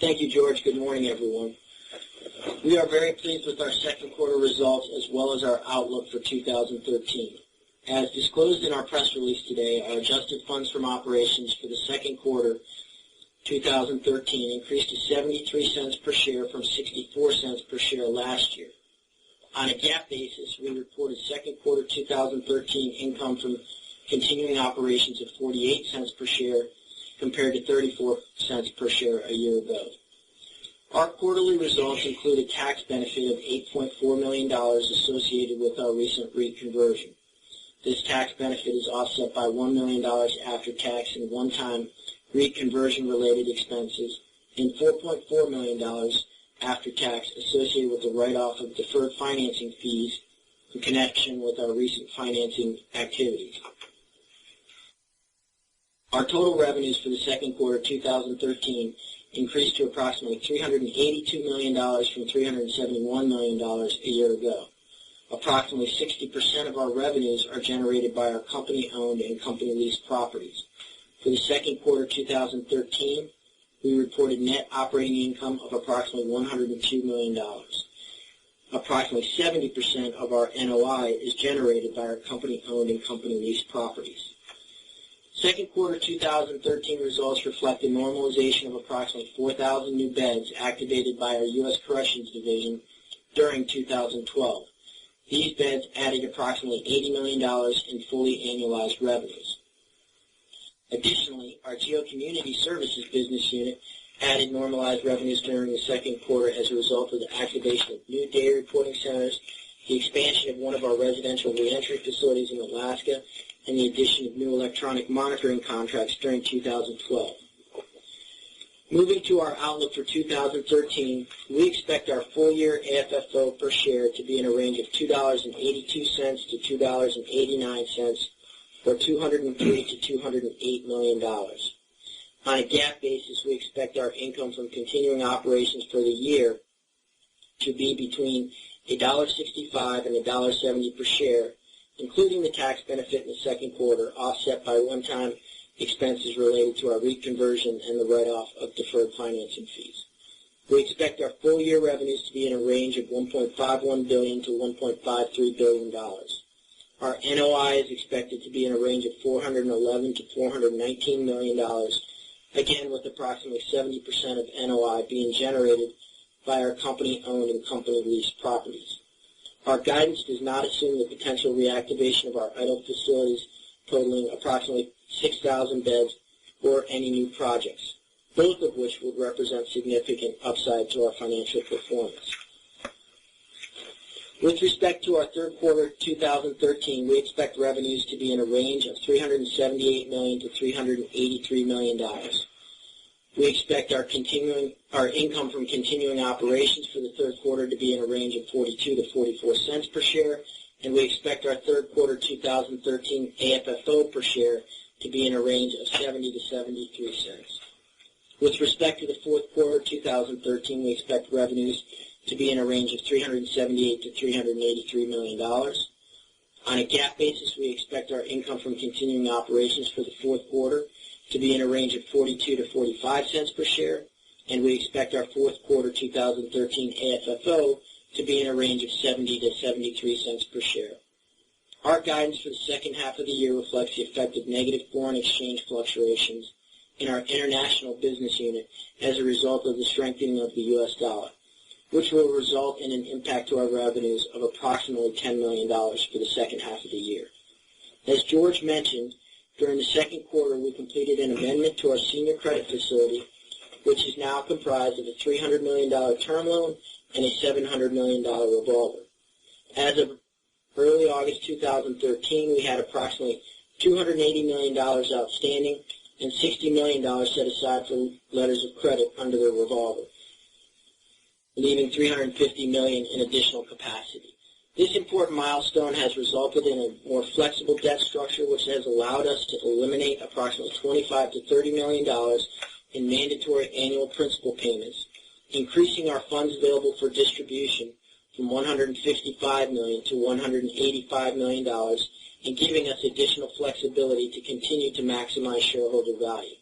Thank you, George. Good morning, everyone. We are very pleased with our second quarter results as well as our outlook for 2013. As disclosed in our press release today, our adjusted funds from operations for the second quarter 2013 increased to 73 cents per share from 64 cents per share last year. On a GAAP basis, we reported second quarter 2013 income from continuing operations of 48 cents per share compared to 34 cents per share a year ago. Our quarterly results include a tax benefit of $8.4 million associated with our recent REIT conversion. This tax benefit is offset by $1 million after tax and one-time REIT conversion-related expenses and $4.4 million after tax associated with the write-off of deferred financing fees in connection with our recent financing activities. Our total revenues for the second quarter 2013 increased to approximately $382 million from $371 million a year ago. Approximately 60% of our revenues are generated by our company-owned and company-leased properties. For the second quarter 2013, we reported net operating income of approximately $102 million. Approximately 70% of our NOI is generated by our company-owned and company-leased properties. Second quarter 2013 results reflect a normalization of approximately 4,000 new beds activated by our U.S. Corrections Division during 2012. These beds added approximately $80 million in fully annualized revenues. Additionally, our GEO Community Services business unit added normalized revenues during the second quarter as a result of the activation of new day reporting centers, the expansion of one of our residential reentry facilities in Alaska, and the addition of new electronic monitoring contracts during 2012. Moving to our outlook for 2013, we expect our full-year AFFO per share to be in a range of $2.82 to $2.89, or $203 to $208 million. On a GAAP basis, we expect our income from continuing operations for the year to be between $1.65 and $1.70 per share, including the tax benefit in the second quarter, offset by one-time expenses related to our REIT conversion and the write-off of deferred financing fees. We expect our full-year revenues to be in a range of $1.51 billion to $1.53 billion. Our NOI is expected to be in a range of $411 to $419 million, again with approximately 70% of NOI being generated by our company-owned and company-leased properties. Our guidance does not assume the potential reactivation of our idle facilities totaling approximately 6,000 beds or any new projects, both of which would represent significant upside to our financial performance. With respect to our third quarter 2013, we expect revenues to be in a range of $378 million to $383 million. We expect our income from continuing operations for the third quarter to be in a range of 42 to 44 cents per share, and we expect our third quarter 2013 AFFO per share to be in a range of 70 to 73 cents. With respect to the fourth quarter 2013, we expect revenues to be in a range of $378 to $383 million. On a GAAP basis, we expect our income from continuing operations for the fourth quarter to be in a range of 42 to 45 cents per share, and we expect our fourth quarter 2013 AFFO to be in a range of 70 to 73 cents per share. Our guidance for the second half of the year reflects the effect of negative foreign exchange fluctuations in our international business unit as a result of the strengthening of the U.S. dollar, which will result in an impact to our revenues of approximately $10 million for the second half of the year. As George mentioned, during the second quarter, we completed an amendment to our senior credit facility, which is now comprised of a $300 million term loan and a $700 million revolver. As of early August 2013, we had approximately $280 million outstanding and $60 million set aside for letters of credit under the revolver, leaving $350 million in additional capacity. This important milestone has resulted in a more flexible debt structure, which has allowed us to eliminate approximately $25 to $30 million in mandatory annual principal payments, increasing our funds available for distribution from $155 million to $185 million, and giving us additional flexibility to continue to maximize shareholder value.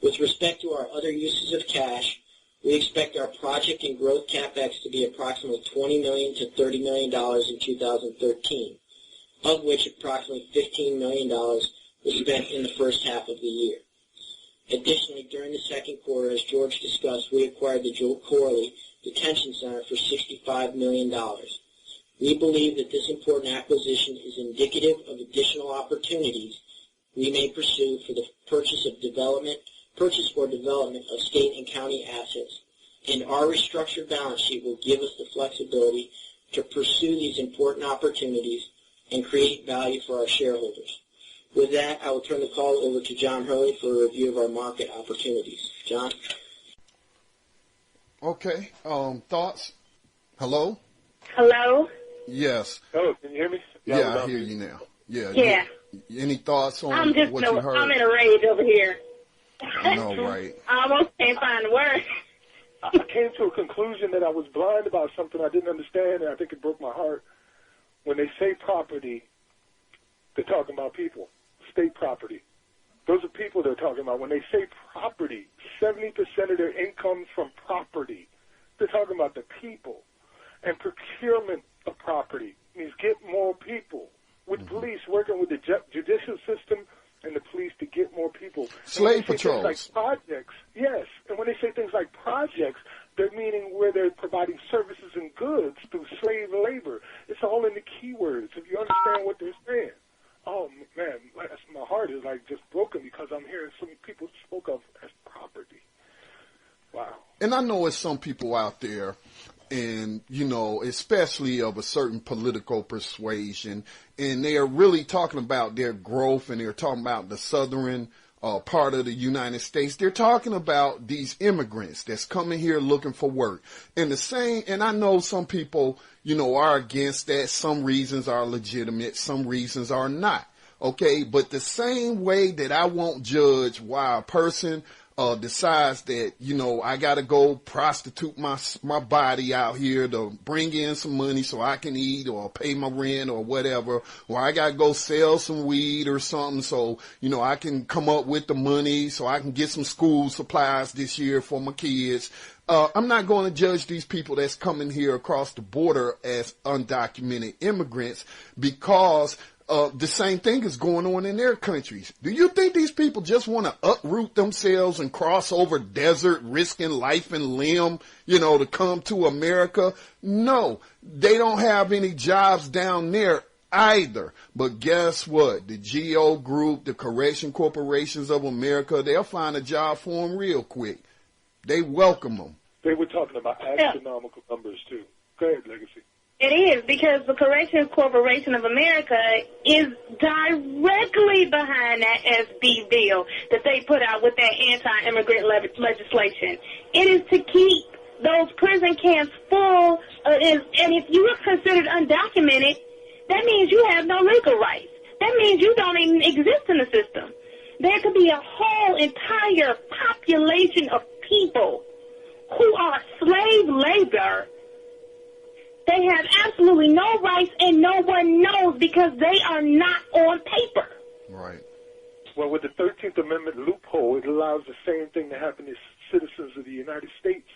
With respect to our other uses of cash, We expect our project and growth CapEx to be approximately $20 million to $30 million in 2013, of which approximately $15 million was spent in the first half of the year. Additionally, during the second quarter, as George discussed, we acquired the Joel Corley Detention Center for $65 million. We believe that this important acquisition is indicative of additional opportunities we may pursue for the purchase or development of state and county assets, and our restructured balance sheet will give us the flexibility to pursue these important opportunities and create value for our shareholders. With that, I will turn the call over to John Hurley for a review of our market opportunities. John? Okay. Thoughts? Hello? Hello? Yes. Oh, can you hear me? Yeah, I hear you now. Yeah. Any thoughts on what you heard? I'm in a rage over here. I know, right? I almost can't find the word. I came to a conclusion that I was blind about something I didn't understand, and I think it broke my heart. When they say property, they're talking about people, state property. Those are people they're talking about. When they say property, 70% of their income from property. They're talking about the people. And procurement of property means get more people. With police working with the judicial system and the police to get more people. Slave patrols. Like projects, yes. And when they say things like projects, they're meaning where they're providing services and goods through slave labor. It's all in the keywords. If you understand what they're saying. Oh, man, my heart is like just broken because I'm hearing some people spoke of as property. Wow. And I know it's some people out there, and, you know, especially of a certain political persuasion, and they are really talking about their growth, and they're talking about the southern part of the United States. They're talking about these immigrants that's coming here looking for work. And I know some people, you know, are against that. Some reasons are legitimate. Some reasons are not. Okay. But the same way that I won't judge why a person decides that, you know, I got to go prostitute my body out here to bring in some money so I can eat or pay my rent or whatever, or I got to go sell some weed or something so, you know, I can come up with the money so I can get some school supplies this year for my kids. I'm not going to judge these people that's coming here across the border as undocumented immigrants because the same thing is going on in their countries. Do you think these people just want to uproot themselves and cross over desert, risking life and limb, you know, to come to America? No, they don't have any jobs down there either. But guess what? The GEO Group, the Correction Corporations of America, they'll find a job for them real quick. They welcome them. They were talking about astronomical numbers, too. Go ahead, Legacy. It is, because the Corrections Corporation of America is directly behind that SB bill that they put out with that anti-immigrant legislation. It is to keep those prison camps full, and if you are considered undocumented, that means you have no legal rights. That means you don't even exist in the system. There could be a whole entire population of people who are slave labor. They have absolutely no rights, and no one knows because they are not on paper. Right. Well, with the 13th Amendment loophole, it allows the same thing to happen to citizens of the United States.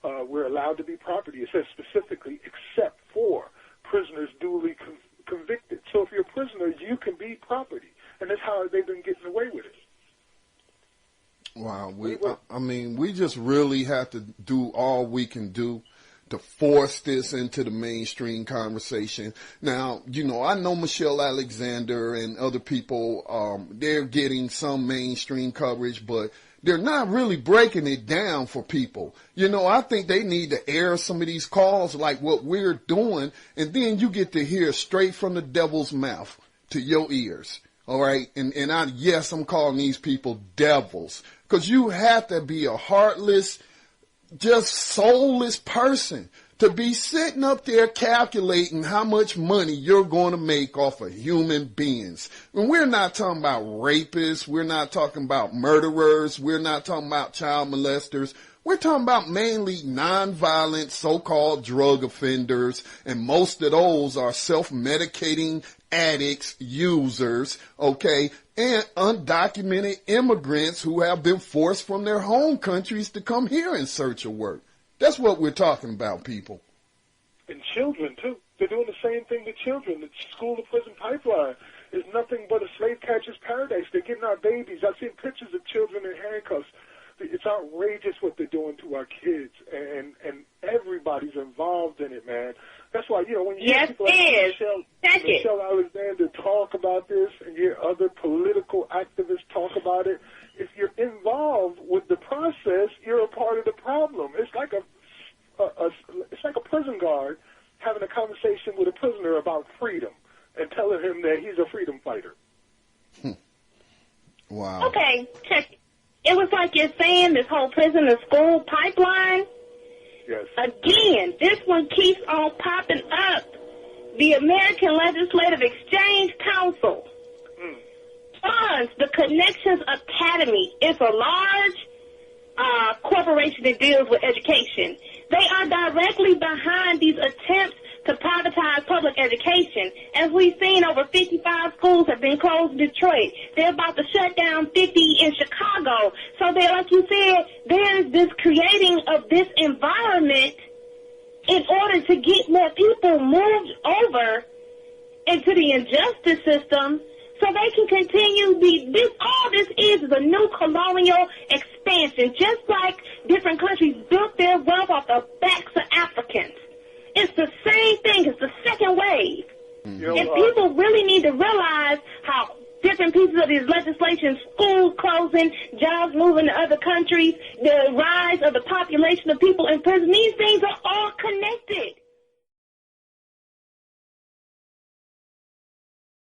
We're allowed to be property. It says specifically, except for prisoners duly convicted. So if you're a prisoner, you can be property. And that's how they've been getting away with it. Wow. We just really have to do all we can do to force this into the mainstream conversation. Now, you know, I know Michelle Alexander and other people, they're getting some mainstream coverage, but they're not really breaking it down for people. You know, I think they need to air some of these calls like what we're doing, and then you get to hear straight from the devil's mouth to your ears. All right. And yes, I'm calling these people devils, because you have to be a heartless, just soulless person to be sitting up there calculating how much money you're going to make off of human beings. And we're not talking about rapists. We're not talking about murderers. We're not talking about child molesters. We're talking about mainly nonviolent so-called drug offenders, and most of those are self-medicating addicts, users, okay, and undocumented immigrants who have been forced from their home countries to come here in search of work. That's what we're talking about, people. And children, too. They're doing the same thing to children. The school-to-prison pipeline is nothing but a slave catcher's paradise. They're getting our babies. I've seen pictures of children in handcuffs. It's outrageous what they're doing to our kids, and everybody's involved in it, man. That's why, when you hear people like Michelle Alexander talk about this and you hear other political activists talk about it, if you're involved with the process, you're a part of the problem. It's like a prison guard having a conversation with a prisoner about freedom and telling him that he's a freedom fighter. Wow. Okay, check it. It was like you're saying, this whole prison to school pipeline. Yes. Again, this one keeps on popping up. The American Legislative Exchange Council funds the Connections Academy. It's a large corporation that deals with education. They are directly behind these attempts to privatize public education. As we've seen, over 55 schools have been closed in Detroit. They're about to shut down 50 in Chicago. So there, like you said, there's this creating of this environment in order to get more people moved over into the injustice system so they can continue all this is a new colonial expansion, just like different countries built their wealth off the backs of Africans. It's the same thing. It's the second wave. And people really need to realize how different pieces of these legislation, schools closing, jobs moving to other countries, the rise of the population of people in prison, these things are all connected.